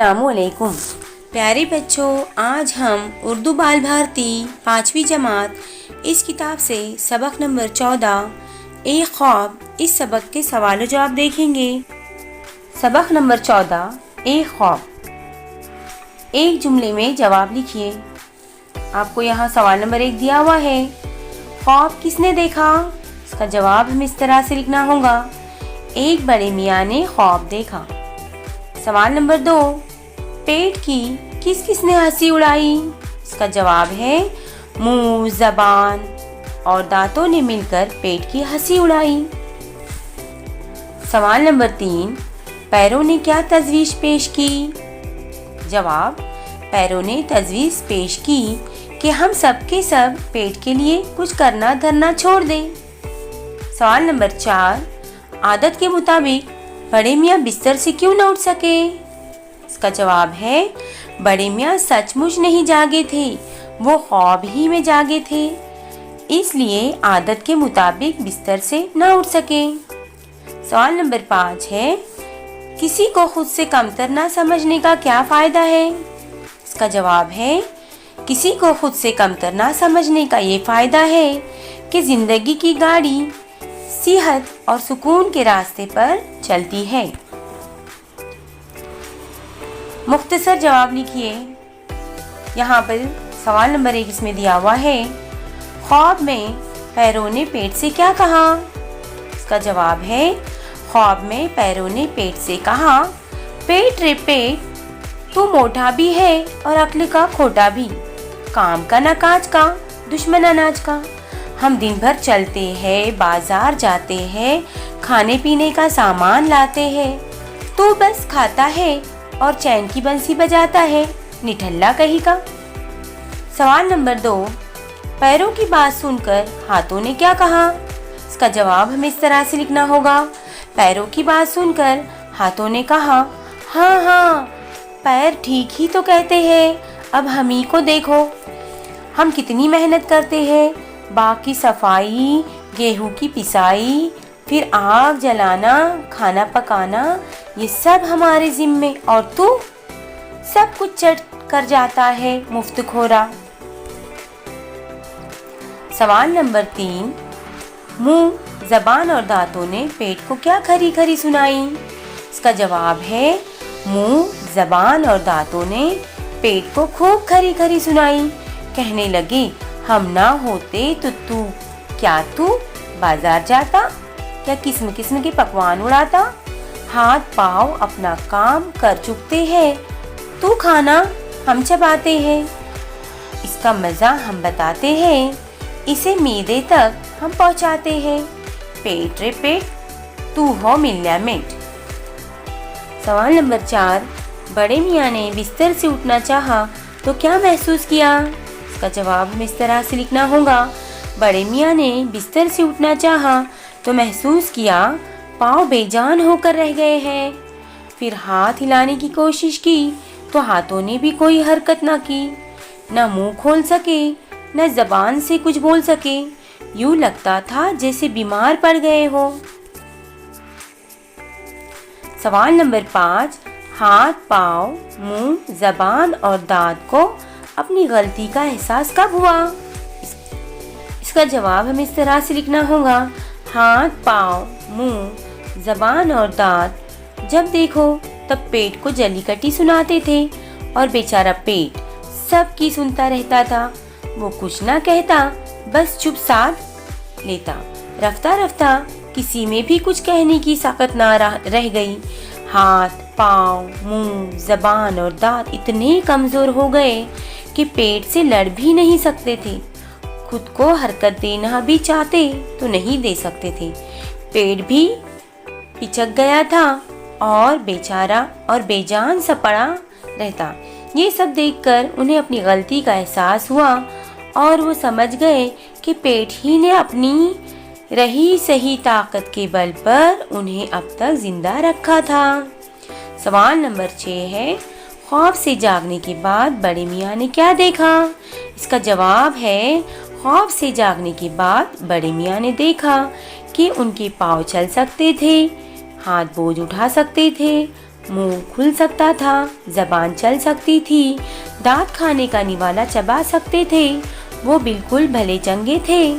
अस्सलाम वालेकुम प्यारे बच्चों, आज हम उर्दू बाल भारती 5वीं जमात इस किताब से सबक नंबर 14 एक ख्वाब इस सबक के सवाल और जवाब देखेंगे। सबक नंबर 14 एक ख्वाब। एक जुमले में जवाब लिखिए। आपको यहाँ सवाल नंबर 1 दिया हुआ है, ख्वाब किसने देखा? इसका जवाब हमें इस तरह से लिखना होगा, एक बड़े मियाँ ने ख्वाब देखा। सवाल नंबर 2, पेट की किस किसने हंसी उड़ाई? इसका जवाब है मुंह, जबान और दांतों ने मिलकर पेट की हंसी उड़ाई। सवाल नंबर 3, पैरों ने क्या तजवीज़ पेश की? जवाब, पैरों ने तजवीज़ पेश की कि हम सब के सब पेट के लिए कुछ करना धरना छोड़ दें। सवाल नंबर 4, आदत के मुताबिक बड़े मियाँ बिस्तर से क्यों न उठ सके? इसका जवाब है बड़े मियाँ सचमुच नहीं जागे थे, वो ख्वाब ही में जागे थे, इसलिए आदत के मुताबिक बिस्तर से न उठ सके। सवाल नंबर 5 है, किसी को खुद से कमतर न समझने का क्या फ़ायदा है? इसका जवाब है किसी को खुद से कमतर न समझने का ये फ़ायदा है कि ज़िंदगी की गाड़ी सेहत और सुकून के रास्ते पर चलती है। मुख्तसर जवाब लिखिए। यहाँ पर सवाल नंबर 1 इसमें दिया हुआ है, ख्वाब में पैरों ने पेट से क्या कहा? इसका जवाब है ख्वाब में पैरों ने पेट से कहा, पेट रे पेट, तू मोटा भी है और अक्ल का खोटा भी, काम का न काज का, दुश्मन अनाज का। हम दिन भर चलते हैं, बाजार जाते हैं, खाने पीने का सामान लाते हैं, तू बस खाता है और चैन की बंसी बजाता है, निठल्ला कहीं का। सवाल नंबर 2, पैरों की बात सुनकर हाथों ने क्या कहा? इसका जवाब हमें इस तरह से लिखना होगा, पैरों की बात सुनकर हाथों ने कहा, हाँ हाँ, पैर ठीक ही तो कहते हैं, अब हम ही को देखो, हम कितनी मेहनत करते हैं, बाग की सफाई, गेहूं की पिसाई, फिर आग जलाना, खाना पकाना, ये सब हमारे जिम्मे, और तू सब कुछ चट कर जाता है, मुफ्तखोरा। सवाल नंबर 3, मुंह, जबान और दांतों ने पेट को क्या खरी खरी सुनाई? इसका जवाब है मुंह, जबान और दांतों ने पेट को खूब खरी खरी सुनाई, कहने लगे, हम ना होते तो तू बाजार जाता, क्या किस्म किस्म के पकवान उड़ाता, हाथ पाँव अपना काम कर चुकते हैं, तू खाना हम चबाते हैं, इसका मज़ा हम बताते हैं, इसे मीदे तक हम पहुंचाते हैं, पेट रे पेट, तू हो मिलियामेट। सवाल नंबर 4, बड़े मियाँ ने बिस्तर से उठना चाहा तो क्या महसूस किया? इसका जवाब हमें इस तरह से लिखना होगा, बड़े मियाँ ने बिस्तर से उठना चाहा तो महसूस किया पाँव बेजान होकर रह गए हैं, फिर हाथ हिलाने की कोशिश की तो हाथों ने भी कोई हरकत ना की, न मुंह खोल सके, न जबान से कुछ बोल सके, यूं लगता था जैसे बीमार पड़ गए हो। सवाल नंबर 5, हाथ पाँव, मुंह, जबान और दांत को अपनी गलती का एहसास कब हुआ? इसका जवाब हमें इस तरह से लिखना होगा, हाथ पाँव, मुंह, जबान और दांत जब देखो तब पेट को जली कटी सुनाते थे और बेचारा पेट सबकी सुनता रहता था, वो कुछ ना कहता, बस चुप साथ लेता। रफ्ता रफ्ता किसी में भी कुछ कहने की ताकत ना रह गई, हाथ पाँव, मुंह, जबान और दांत इतने कमज़ोर हो गए कि पेट से लड़ भी नहीं सकते थे, खुद को हरकत देना भी चाहते तो नहीं दे सकते थे, पेट भी पिचक गया था और बेचारा और बेजान सा पड़ा रहता। ये सब देखकर उन्हें अपनी गलती का एहसास हुआ और वो समझ गए कि पेट ही ने अपनी रही सही ताकत के बल पर उन्हें अब तक जिंदा रखा था। सवाल नंबर 6 है, ख्वाब से जागने के बाद बड़े मियाँ ने क्या देखा? इसका जवाब है ख्वाब से जागने के बाद बड़े मियाँ ने देखा कि उनके पाँव चल सकते थे, हाथ बोझ उठा सकते थे मुंह खुल सकता था, जबान चल सकती थी, दांत खाने का निवाला चबा सकते थे, वो बिल्कुल भले चंगे थे।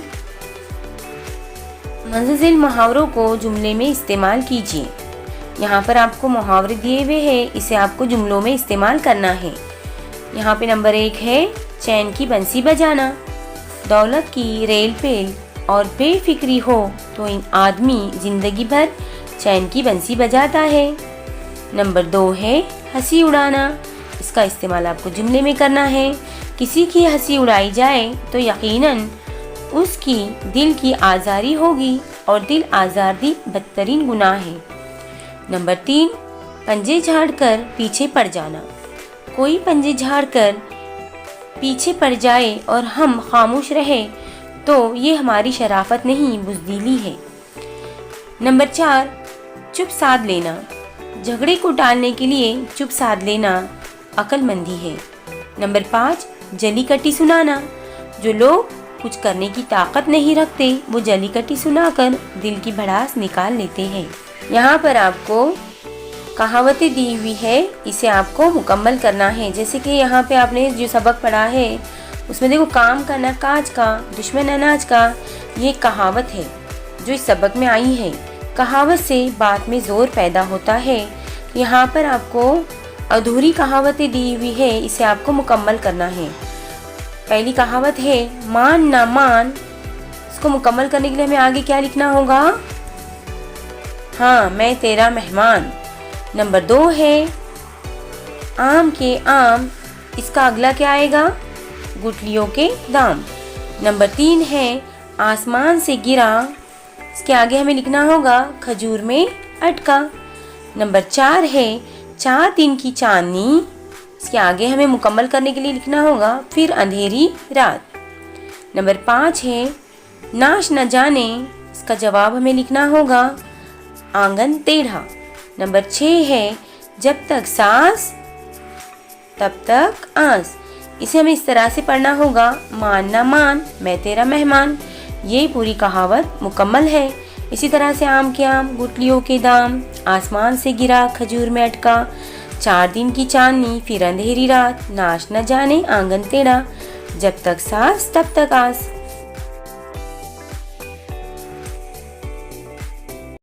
मुंतज़िल मुहावरों को जुमले में इस्तेमाल कीजिए। यहाँ पर आपको मुहावरे दिए हुए हैं, इसे आपको जुमलों में इस्तेमाल करना है। यहाँ पे नंबर 1 है चैन की बंसी बजाना। दौलत की रेल पेल और बेफिक्री हो तो इन आदमी जिंदगी भर चैन की बंसी बजाता है। नंबर 2 है हंसी उड़ाना। इसका इस्तेमाल आपको जुमले में करना है। किसी की हंसी उड़ाई जाए तो यकीनन उसकी दिल की आज़ारी होगी और दिल आज़ारी बदतरीन गुनाह है। नंबर 3 पंजे झाड़कर पीछे पड़ जाना। कोई पंजे झाड़कर पीछे पड़ जाए और हम खामोश रहे तो ये हमारी शराफत नहीं, बुज़दिली है। नंबर 4 चुप साध लेना। झगड़े को टालने के लिए चुप साध लेना अक्लमंदी है। नंबर 5 जली कटी सुनाना। जो लोग कुछ करने की ताकत नहीं रखते वो जली कटी सुनाकर दिल की भड़ास निकाल लेते हैं। यहाँ पर आपको कहावतें दी हुई है, इसे आपको मुकम्मल करना है। जैसे कि यहाँ पे आपने जो सबक पढ़ा है उसमें देखो, काम करना काज का, दुश्मन अनाज का, ये कहावत है जो इस सबक में आई है। कहावत से बात में ज़ोर पैदा होता है। यहाँ पर आपको अधूरी कहावतें दी हुई है, इसे आपको मुकम्मल करना है। पहली कहावत है मान ना मान। इसको मुकम्मल करने के लिए हमें आगे क्या लिखना होगा? हाँ, मैं तेरा मेहमान। नंबर 2 है आम के आम। इसका अगला क्या आएगा? गुठलियों के दाम। नंबर 3 है आसमान से गिरा। इसके आगे हमें लिखना होगा खजूर में अटका। नंबर 4 है 4 दिन की चांदनी। इसके आगे हमें मुकम्मल करने के लिए लिखना होगा फिर अंधेरी रात। नंबर 5 है नाश न जाने। इसका जवाब हमें लिखना होगा आंगन टेढ़ा। नंबर 6 है जब तक सांस तब तक आस। इसे हमें इस तरह से पढ़ना होगा मान ना मान, मैं तेरा मेहमान। ये पूरी कहावत मुकम्मल है। इसी तरह से आम के आम, गुठलियों के दाम, आसमान से गिरा, खजूर में अटका, 4 दिन की चांदनी, फिर अंधेरी रात, नाश न जाने, आंगन टेढ़ा, जब तक सांस तब तक आस।